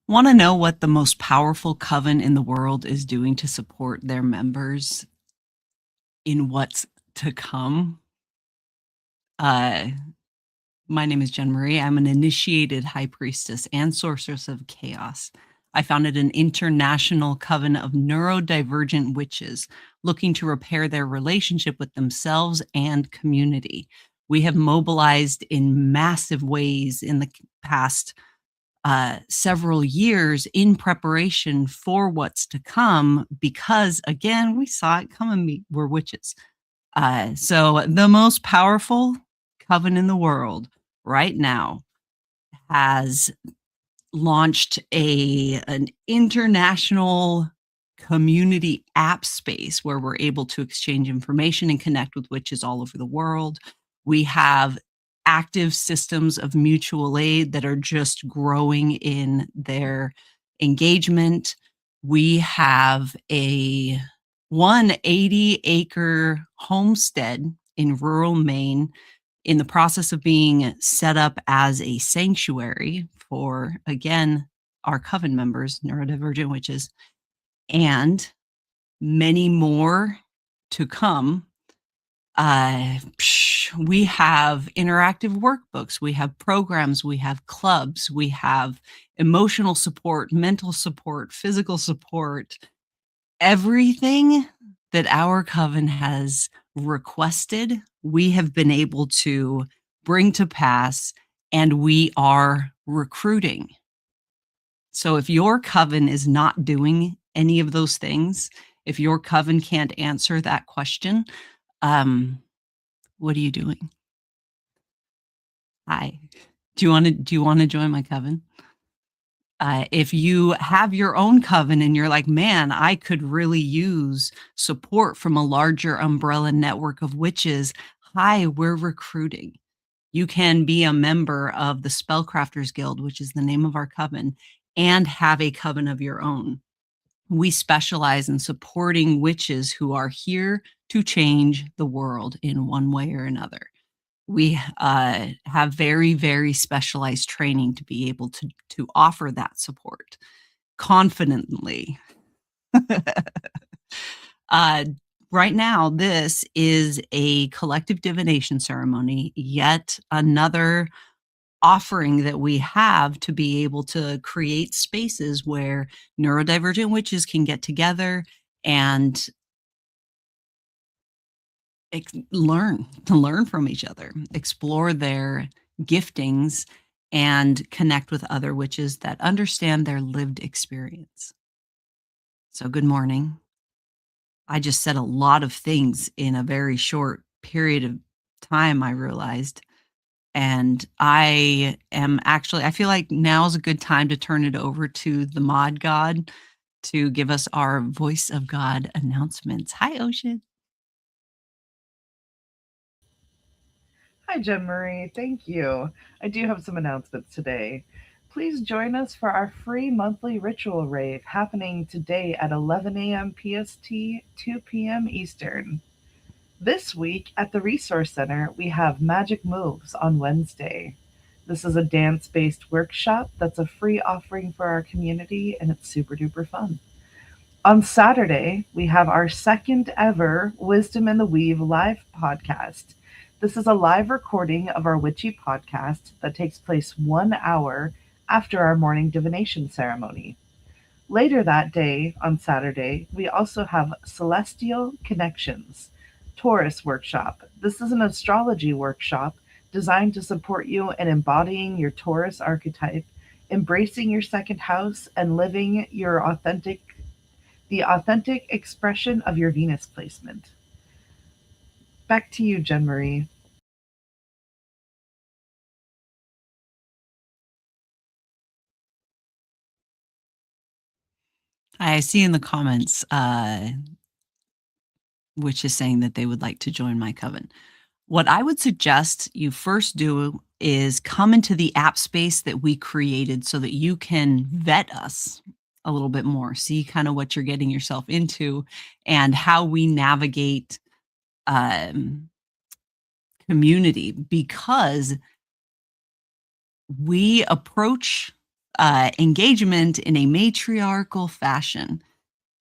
Want to know what the most powerful coven in the world is doing to support their members in what's to come? My name is Jen Marie. I'm an initiated high priestess and sorceress of chaos. I founded an international coven of neurodivergent witches looking to repair their relationship with themselves and community. We have mobilized in massive ways in the past several years in preparation for what's to come because, again, we saw it coming. We're witches. So the most powerful coven in the world right now has launched an international community app space where we're able to exchange information and connect with witches all over the world. We have active systems of mutual aid that are just growing in their engagement. We have a 180-acre homestead in rural Maine in the process of being set up as a sanctuary for, again, our coven members, neurodivergent witches, and many more to come. We have interactive workbooks, we have programs, we have clubs, we have emotional support, mental support, physical support, everything that our coven has requested, we have been able to bring to pass, and we are recruiting. So if your coven is not doing any of those things, if your coven can't answer that question, what are you doing? Hi. Do you want to join my coven? If you have your own coven and you're like, man, I could really use support from a larger umbrella network of witches. Hi, we're recruiting. You can be a member of the Spellcrafters Guild, which is the name of our coven, and have a coven of your own. We specialize in supporting witches who are here to change the world in one way or another. We have very, very specialized training to be able to offer that support confidently. Right now, this is a collective divination ceremony, yet another offering that we have to be able to create spaces where neurodivergent witches can get together and learn from each other, explore their giftings, and connect with other witches that understand their lived experience. So, good morning. I just said a lot of things in a very short period of time, I realized. And I feel like now is a good time to turn it over to the mod god to give us our voice of God announcements. Hi, Ocean. Hi, Jen Marie. Thank you. I do have some announcements today. Please join us for our free monthly ritual rave happening today at 11 a.m. PST, 2 p.m. Eastern. This week at the Resource Center, we have Magic Moves on Wednesday. This is a dance based workshop that's a free offering for our community, and it's super duper fun. On Saturday, we have our second ever Wisdom in the Weave live podcast. This is a live recording of our witchy podcast that takes place 1 hour after our morning divination ceremony. Later that day, on Saturday, we also have Celestial Connections Taurus workshop. This is an astrology workshop designed to support you in embodying your Taurus archetype, embracing your second house, and living your authentic expression of your Venus placement. Back to you, Jen Marie. I see in the comments, which is saying that they would like to join my coven. What I would suggest you first do is come into the app space that we created so that you can vet us a little bit more, see kind of what you're getting yourself into and how we navigate um, community because we approach engagement in a matriarchal fashion.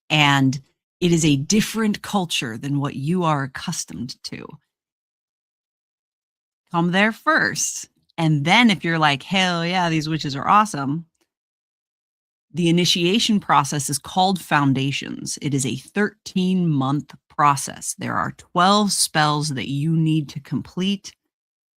And it is a different culture than what you are accustomed to. Come there first. And then if you're like, hell yeah, these witches are awesome, the initiation process is called Foundations. It is a 13-month process. There are 12 spells that you need to complete.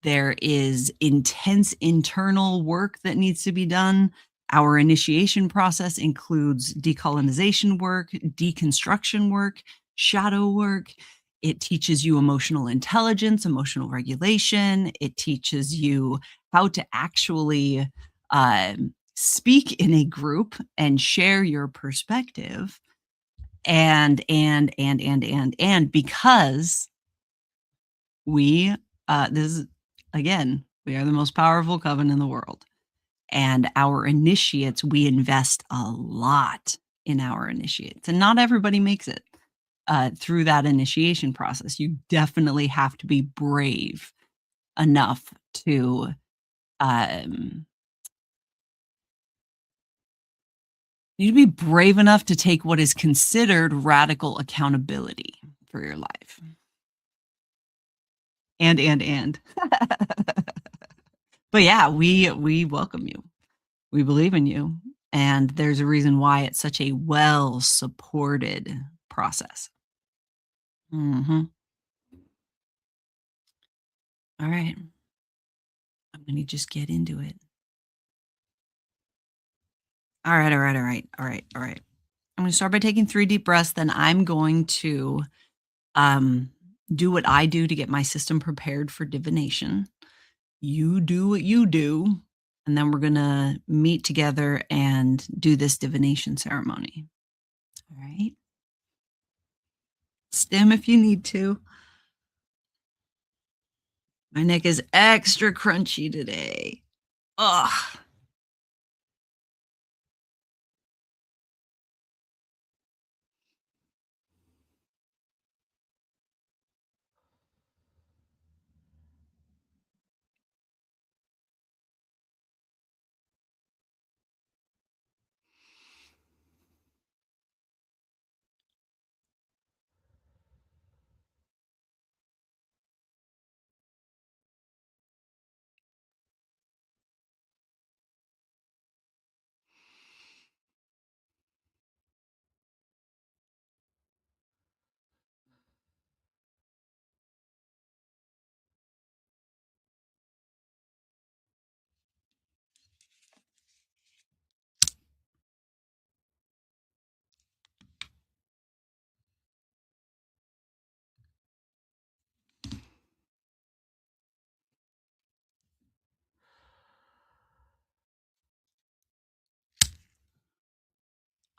There is intense internal work that needs to be done. Our initiation process includes decolonization work, deconstruction work, shadow work. It teaches you emotional intelligence, emotional regulation. It teaches you how to actually speak in a group and share your perspective. And because we this is again, we are the most powerful coven in the world, and our initiates, we invest a lot in our initiates, and not everybody makes it through that initiation process. You definitely have to be brave enough to um take what is considered radical accountability for your life. And but yeah, we welcome you. We believe in you. And there's a reason why it's such a well supported process. Mhm. All right. I'm going to just get into it. All right. All right. All right. All right. All right. I'm going to start by taking 3 deep breaths. Then I'm going to um, do what I do to get my system prepared for divination. You do what you do. And then we're going to meet together and do this divination ceremony. All right. Stim if you need to. My neck is extra crunchy today. Ugh.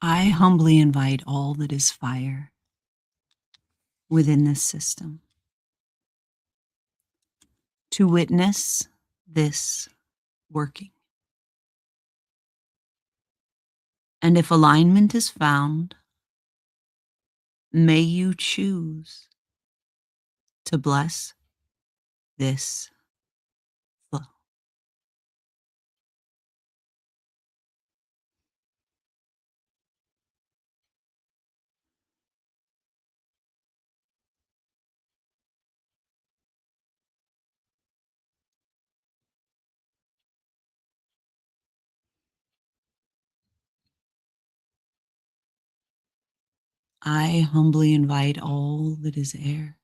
I humbly invite all that is fire within this system to witness this working. And if alignment is found, may you choose to bless this flow. I humbly invite all that is air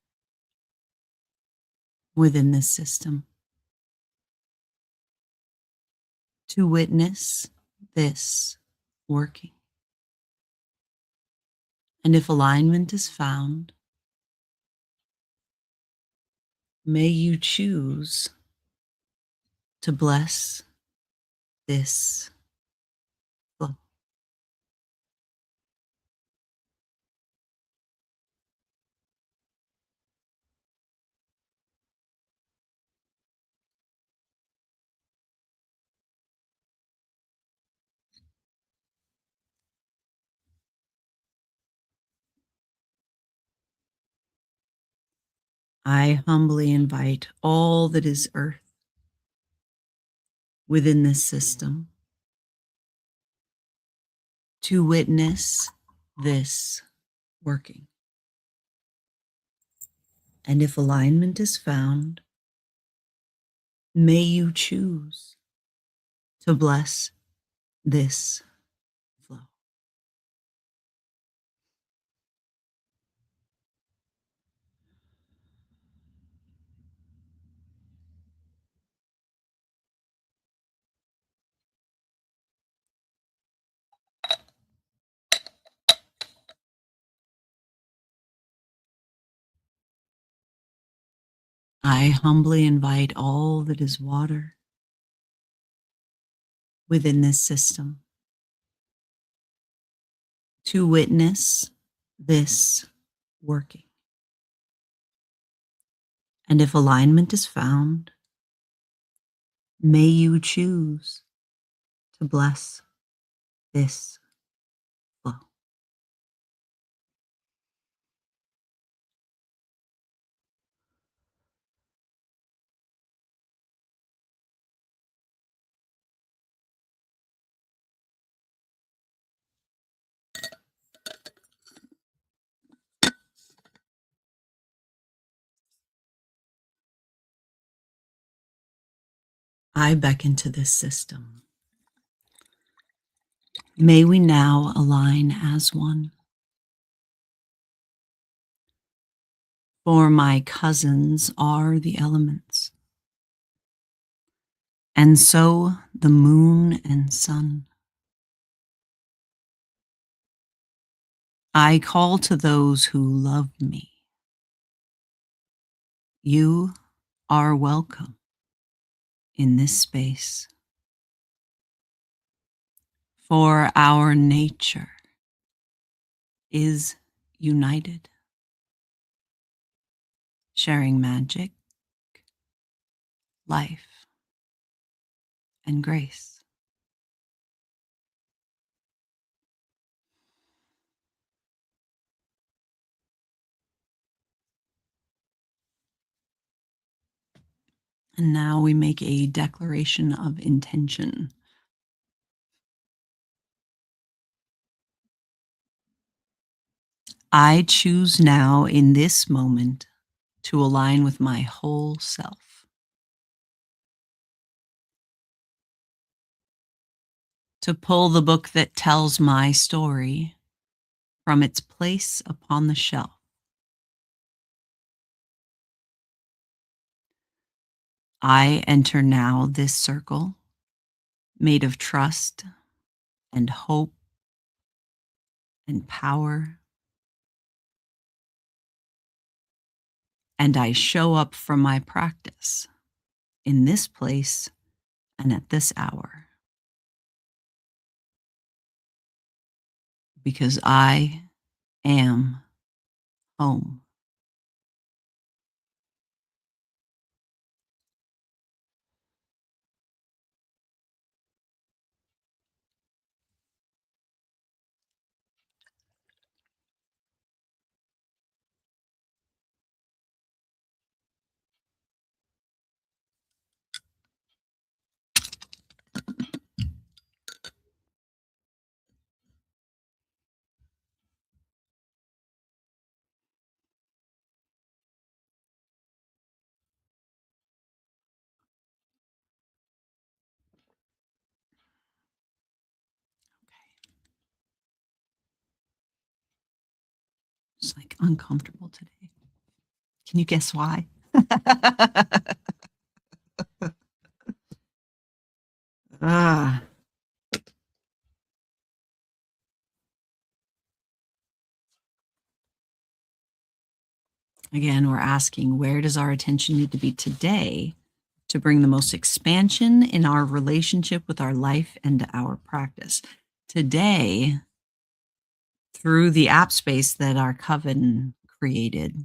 within this system to witness this working. And if alignment is found, may you choose to bless this flow. I humbly invite all that is earth within this system to witness this working. And if alignment is found, may you choose to bless this flow. I humbly invite all that is water within this system to witness this working. And if alignment is found, may you choose to bless this flow. I beckon to this system. May we now align as one. For my cousins are the elements, and so the moon and sun. I call to those who love me. You are welcome in this space. For our nature is united, sharing magic, life, and grace. And now we make a declaration of intention. I choose now in this moment to align with my whole self, to pull the book that tells my story from its place upon the shelf. I enter now this circle made of trust and hope and power, and I show up for my practice in this place and at this hour. because I am home. It's like uncomfortable today. Can you guess why? Ah, again, we're asking, where does our attention need to be today to bring the most expansion in our relationship with our life and our practice? Today, through the app space that our coven created,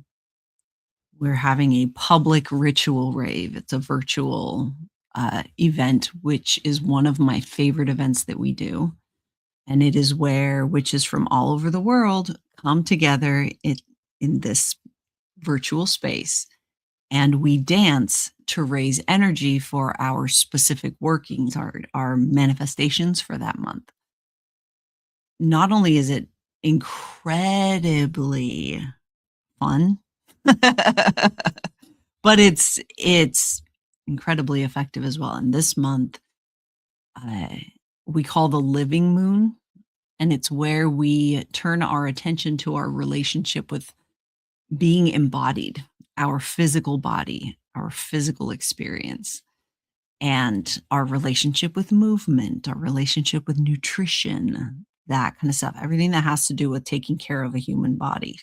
we're having a public ritual rave. It's a virtual event, which is one of my favorite events that we do. And it is where witches from all over the world come together in this virtual space, and we dance to raise energy for our specific workings, our manifestations for that month. Not only is it incredibly fun, but it's incredibly effective as well. And this month, uh, we call the living moon, and it's where we turn our attention to our relationship with being embodied, our physical body, our physical experience, and our relationship with movement, our relationship with nutrition, that kind of stuff. Everything that has to do with taking care of a human body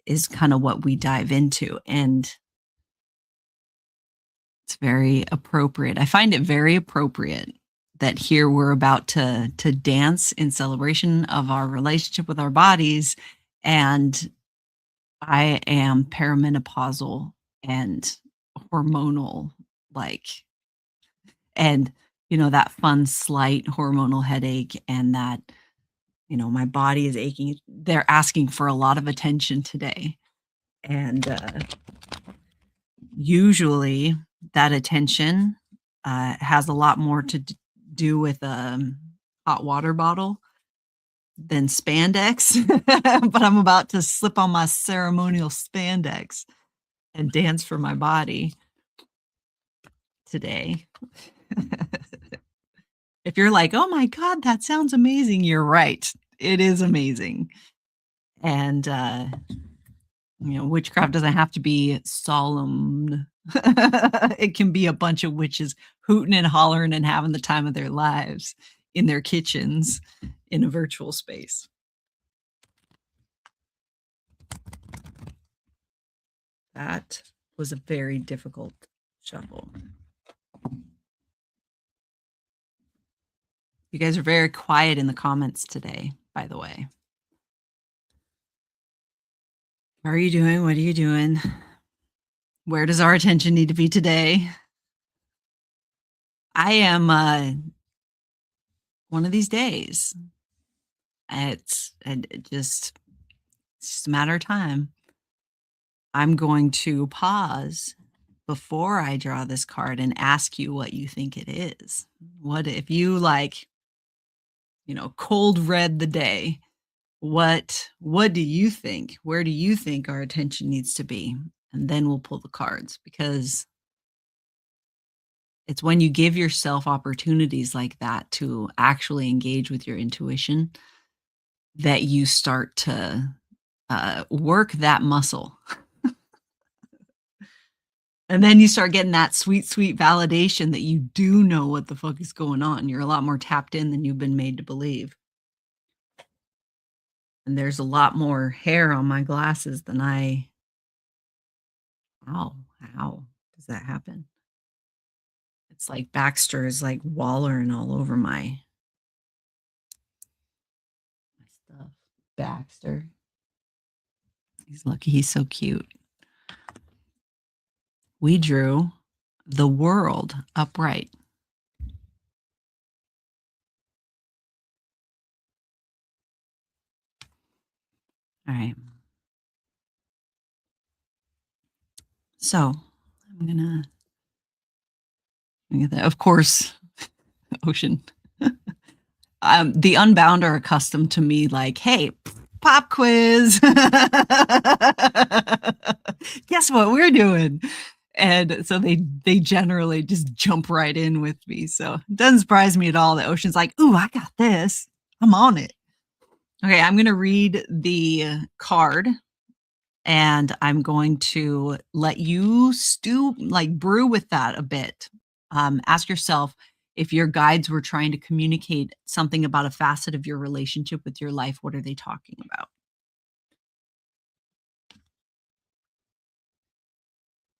is kind of what we dive into. And it's very appropriate. I find it very appropriate that here we're about to dance in celebration of our relationship with our bodies, and I am perimenopausal and hormonal, like, and that fun slight hormonal headache, and that my body is aching. They're asking for a lot of attention today, and usually that attention has a lot more to do with a hot water bottle than spandex. But I'm about to slip on my ceremonial spandex and dance for my body today. If you're like, oh my God, that sounds amazing, you're right. It is amazing. And witchcraft doesn't have to be solemn. It can be a bunch of witches hooting and hollering and having the time of their lives in their kitchens in a virtual space. That was a very difficult shuffle. You guys are very quiet in the comments today, by the way. How are you doing? What are you doing? Where does our attention need to be today? I am one of these days. It's just a matter of time. I'm going to pause before I draw this card and ask you what you think it is. What if you cold read the day? What do you think? Where do you think our attention needs to be? And then we'll pull the cards, because it's when you give yourself opportunities like that to actually engage with your intuition that you start to work that muscle. And then you start getting that sweet, sweet validation that you do know what the fuck is going on. You're a lot more tapped in than you've been made to believe. And there's a lot more hair on my glasses than how does that happen? It's like Baxter is like wallering all over my Baxter. He's lucky. He's so cute. We drew the world upright. All right. So I'm gonna get that. Of course, ocean. The Unbound are accustomed to me like, hey, pop quiz. Guess what we're doing? And so they generally just jump right in with me. So it doesn't surprise me at all that Ocean's like, ooh, I got this. I'm on it. Okay, I'm gonna read the card and I'm going to let you brew with that a bit. Ask yourself if your guides were trying to communicate something about a facet of your relationship with your life, what are they talking about?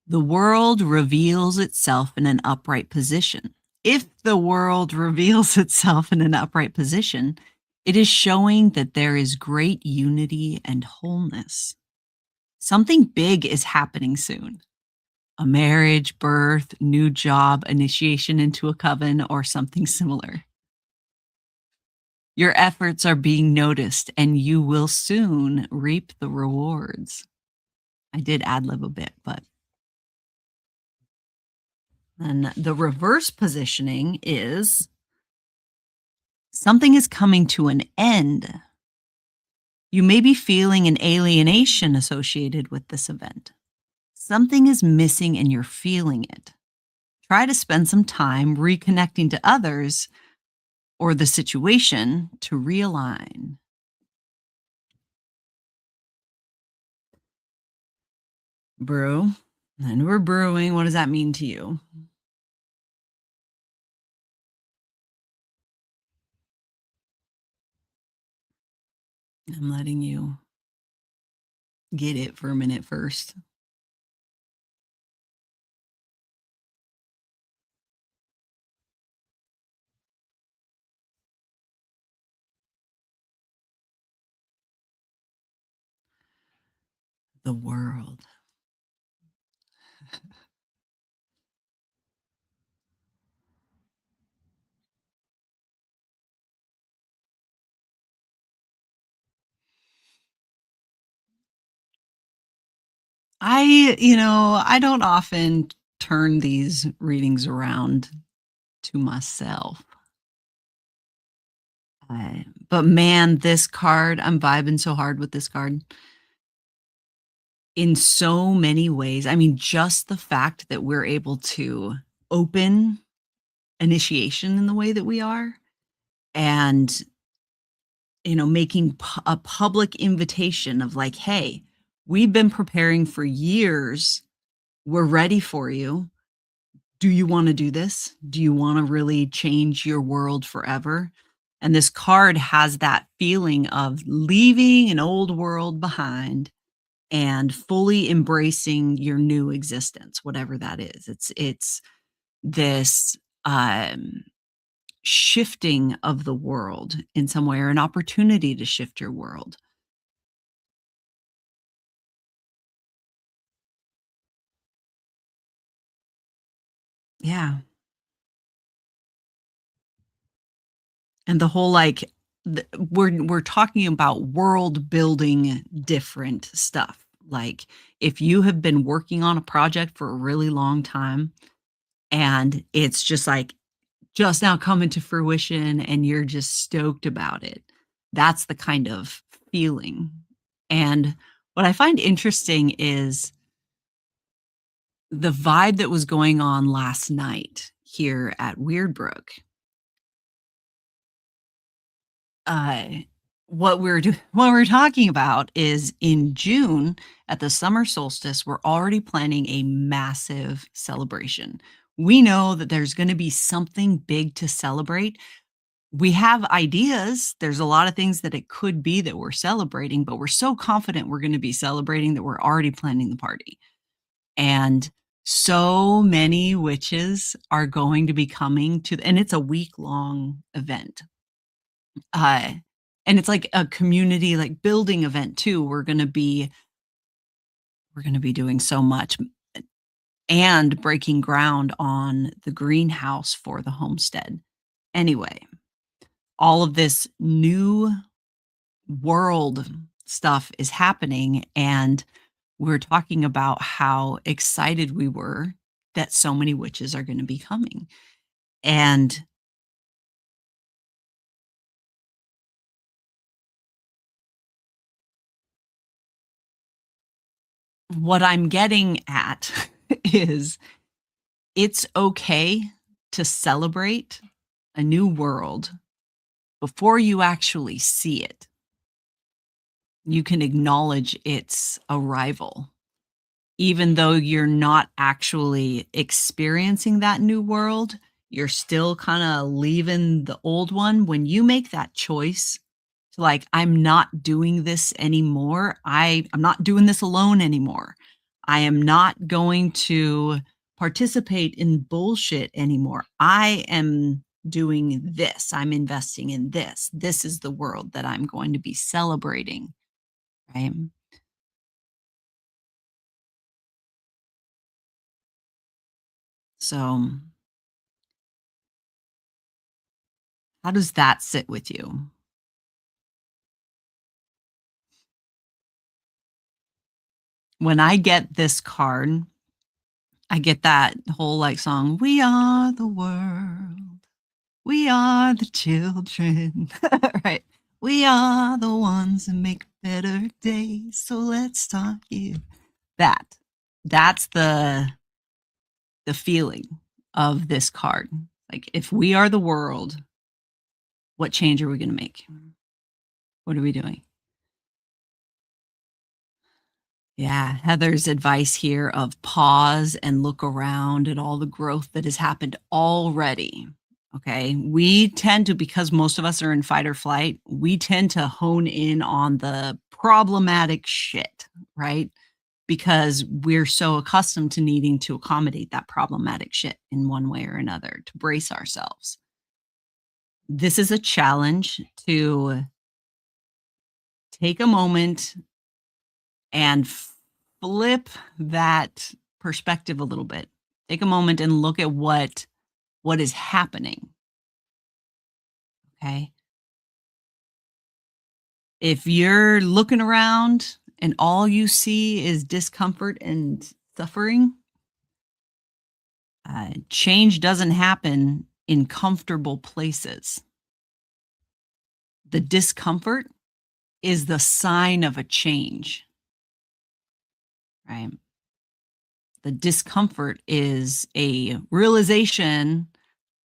The world reveals itself in an upright position. If the world reveals itself in an upright position, it is showing that there is great unity and wholeness. Something big is happening soon. A marriage, birth, new job, initiation into a coven, or something similar. Your efforts are being noticed and you will soon reap the rewards. I did ad lib a bit, but then the reverse positioning is something is coming to an end. You may be feeling an alienation associated with this event. Something is missing and you're feeling it. Try to spend some time reconnecting to others or the situation to realign. Brew. And we're brewing. What does that mean to you? I'm letting you get it for a minute first. The world. I don't often turn these readings around to myself. But man, this card, I'm vibing so hard with this card in so many ways. I mean, just the fact that we're able to open initiation in the way that we are and, making a public invitation of like, hey, we've been preparing for years. We're ready for you. Do you want to do this? Do you want to really change your world forever? And this card has that feeling of leaving an old world behind and fully embracing your new existence, whatever that is. It's this shifting of the world in some way, or an opportunity to shift your world. Yeah. And the whole we're talking about world building different stuff. Like if you have been working on a project for a really long time and it's just now coming to fruition and you're just stoked about it. That's the kind of feeling. And what I find interesting is the vibe that was going on last night here at Weirdbrook. uh, what we're talking about is in June at the summer solstice, we're already planning a massive celebration. We know that there's going to be something big to celebrate. We have ideas. There's a lot of things that it could be that we're celebrating, but we're so confident we're going to be celebrating that we're already planning the party. And so many witches are going to be coming to, and it's a week long event. Uh, And it's like a community, like, building event too. We're gonna be doing so much and breaking ground on the greenhouse for the homestead. Anyway, all of this new world stuff is happening, and we're talking about how excited we were that so many witches are gonna be coming. And what I'm getting at is it's okay to celebrate a new world before you actually see it. You can acknowledge its arrival, even though you're not actually experiencing that new world. You're still kind of leaving the old one. When you make that choice to, like, I'm not doing this anymore. I'm not doing this alone anymore. I am not going to participate in bullshit anymore. I am doing this. I'm investing in this. This is the world that I'm going to be celebrating, right? So, how does that sit with you? When I get this card, I get that whole, like, song, "We are the world. We are the children," right? "We are the ones that make better days, so let's start here." That. That's the feeling of this card. Like, if we are the world, what change are we gonna make? What are we doing? Yeah, Heather's advice here of pause and look around at all the growth that has happened already. Okay. We tend to, because most of us are in fight or flight, we tend to hone in on the problematic shit, right? Because we're so accustomed to needing to accommodate that problematic shit in one way or another to brace ourselves. This is a challenge to take a moment and flip that perspective a little bit. Take a moment and look at what is happening, okay? If you're looking around and all you see is discomfort and suffering, change doesn't happen in comfortable places. The discomfort is the sign of a change, right? The discomfort is a realization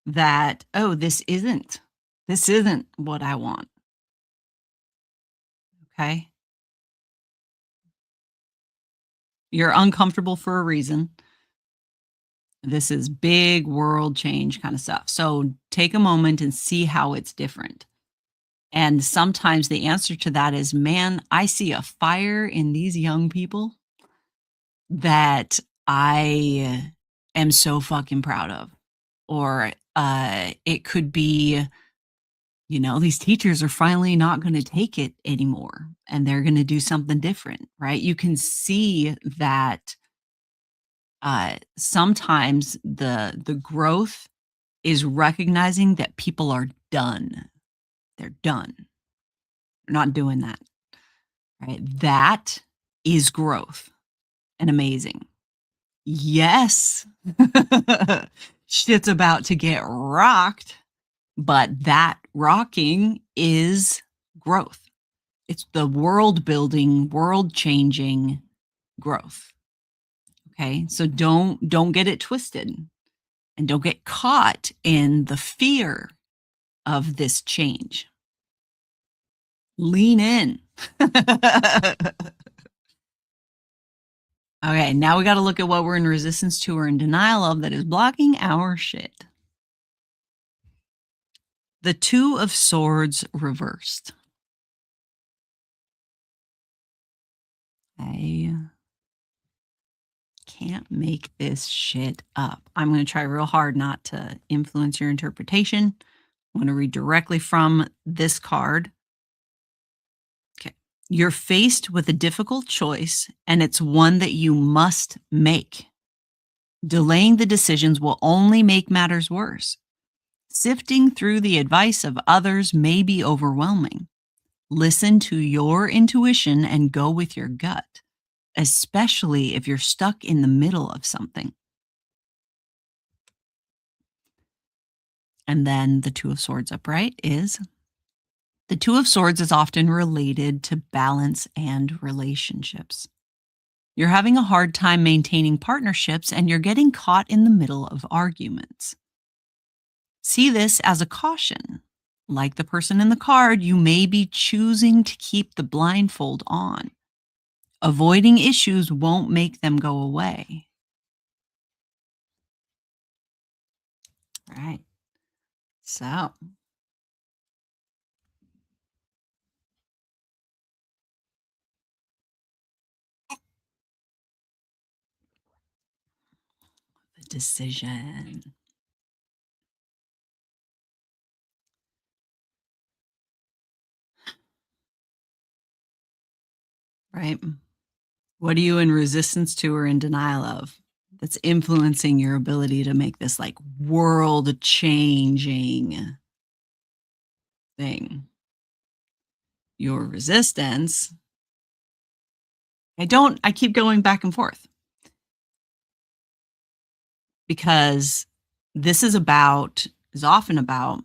that, oh, this isn't what I want. Okay. You're uncomfortable for a reason. This is big world change kind of stuff. So take a moment and see how it's different. And sometimes the answer to that is, man, I see a fire in these young people that I am so fucking proud of. Or it could be, these teachers are finally not going to take it anymore and they're going to do something different, right? You can see that sometimes the growth is recognizing that people are done. They're done. They're not doing that, right? That is growth and amazing. Yes, shit's about to get rocked, but that rocking is growth. It's the world building, world changing growth. Okay. So don't get it twisted and don't get caught in the fear of this change. Lean in. Okay, now we got to look at what we're in resistance to or in denial of that is blocking our shit. The Two of Swords reversed. I can't make this shit up. I'm going to try real hard not to influence your interpretation. I'm going to read directly from this card. You're faced with a difficult choice, and it's one that you must make. Delaying the decisions will only make matters worse. Sifting through the advice of others may be overwhelming. Listen to your intuition and go with your gut, especially if you're stuck in the middle of something. And then the Two of Swords upright is the Two of Swords is often related to balance and relationships. You're having a hard time maintaining partnerships and you're getting caught in the middle of arguments. See this as a caution. Like the person in the card, you may be choosing to keep the blindfold on. Avoiding issues won't make them go away. All right. So, the decision. Right? What are you in resistance to or in denial of that's influencing your ability to make this like world changing thing? Your resistance. I keep going back and forth because this is often about,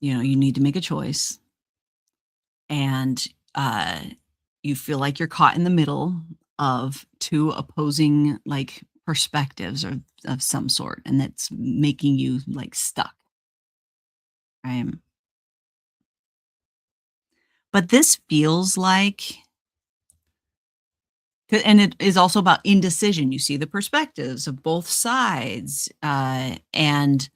you need to make a choice and you feel like you're caught in the middle of two opposing like perspectives or of some sort, and that's making you like stuck. Right. But this feels like, and it is also about indecision. You see the perspectives of both sides, and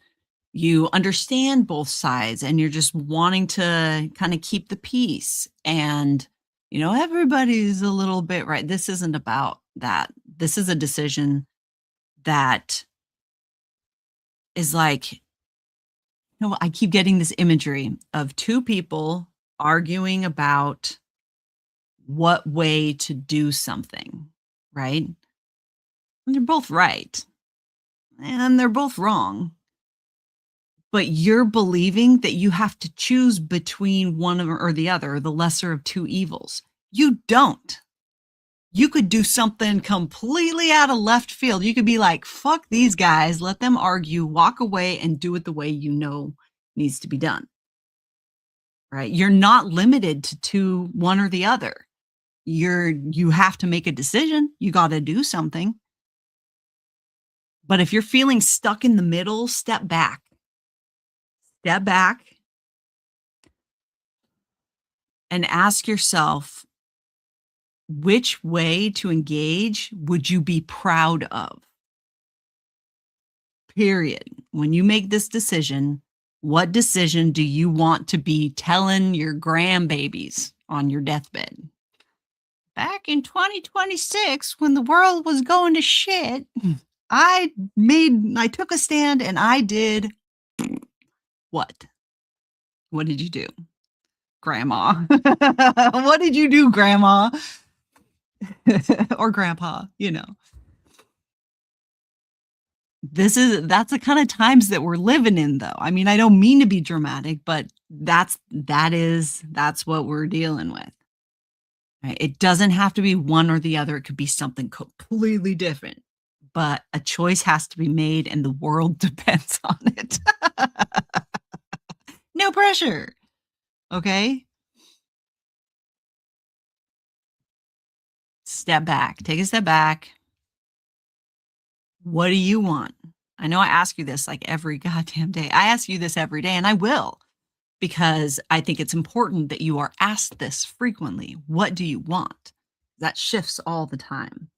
you understand both sides, and you're just wanting to kind of keep the peace. And, everybody's a little bit right. This isn't about that. This is a decision that is like, I keep getting this imagery of two people arguing about what way to do something, right? And they're both right and they're both wrong. But you're believing that you have to choose between one or the other, the lesser of two evils. You don't. You could do something completely out of left field. You could be like, fuck these guys, let them argue, walk away and do it the way you know needs to be done. Right? You're not limited to one or the other. You have to make a decision. You got to do something. But if you're feeling stuck in the middle, step back. Step back and ask yourself, which way to engage would you be proud of? Period. When you make this decision, what decision do you want to be telling your grandbabies on your deathbed? Back in 2026, when the world was going to shit, I took a stand and I did what? What did you do, Grandma? What did you do, Grandma? Or Grandpa, that's the kind of times that we're living in, though. I mean, I don't mean to be dramatic, but that's what we're dealing with. Right? It doesn't have to be one or the other. It could be something completely different, but a choice has to be made and the world depends on it. No pressure. Okay? Step back. Take a step back. What do you want? I know I ask you this like every goddamn day. I ask you this every day, and I will, because I think it's important that you are asked this frequently. What do you want? That shifts all the time,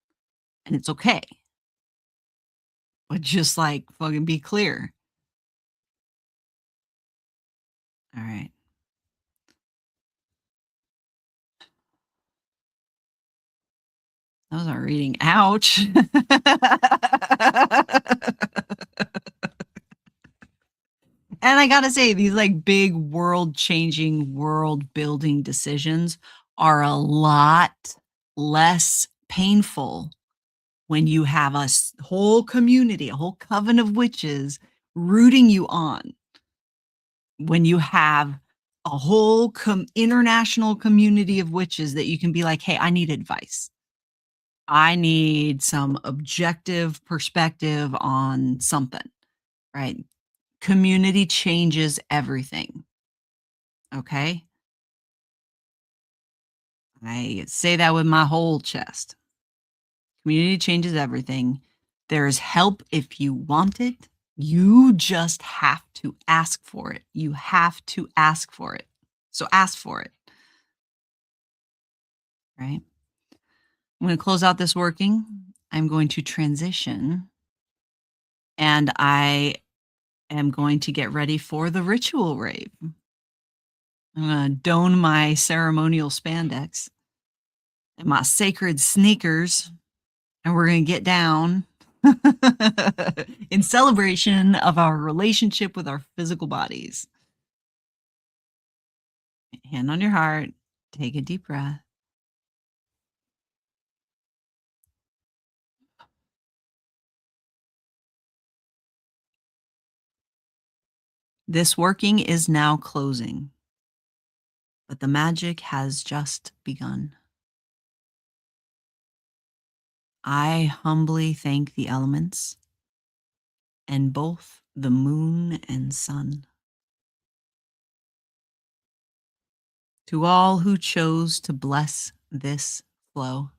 and it's okay. But just like fucking be clear. All right. That was our reading. Ouch. And I gotta say, these like big world changing, world building decisions are a lot less painful when you have whole community, a whole coven of witches rooting you on, when you have a whole international community of witches that you can be like, hey, I need advice. I need some objective perspective on something, right? Community changes everything. Okay. I say that with my whole chest. Community changes everything. There's help if you want it. You just have to ask for it. You have to ask for it. So ask for it, right? I'm going to close out this working. I'm going to transition and I am going to get ready for the ritual rave. I'm going to don my ceremonial spandex and my sacred sneakers, and we're going to get down in celebration of our relationship with our physical bodies. Hand on your heart, take a deep breath. This working is now closing, but the magic has just begun. I humbly thank the elements and both the moon and sun. To all who chose to bless this flow,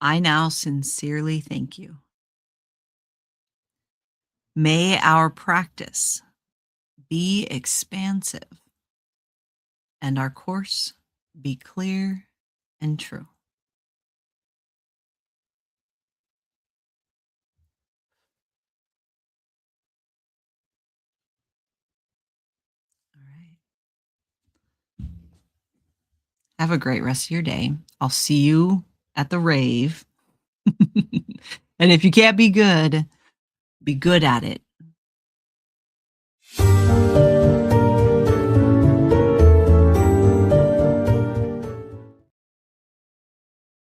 I now sincerely thank you. May our practice be expansive and our course be clear and true. All right. Have a great rest of your day. I'll see you at the rave. And if you can't be good at it.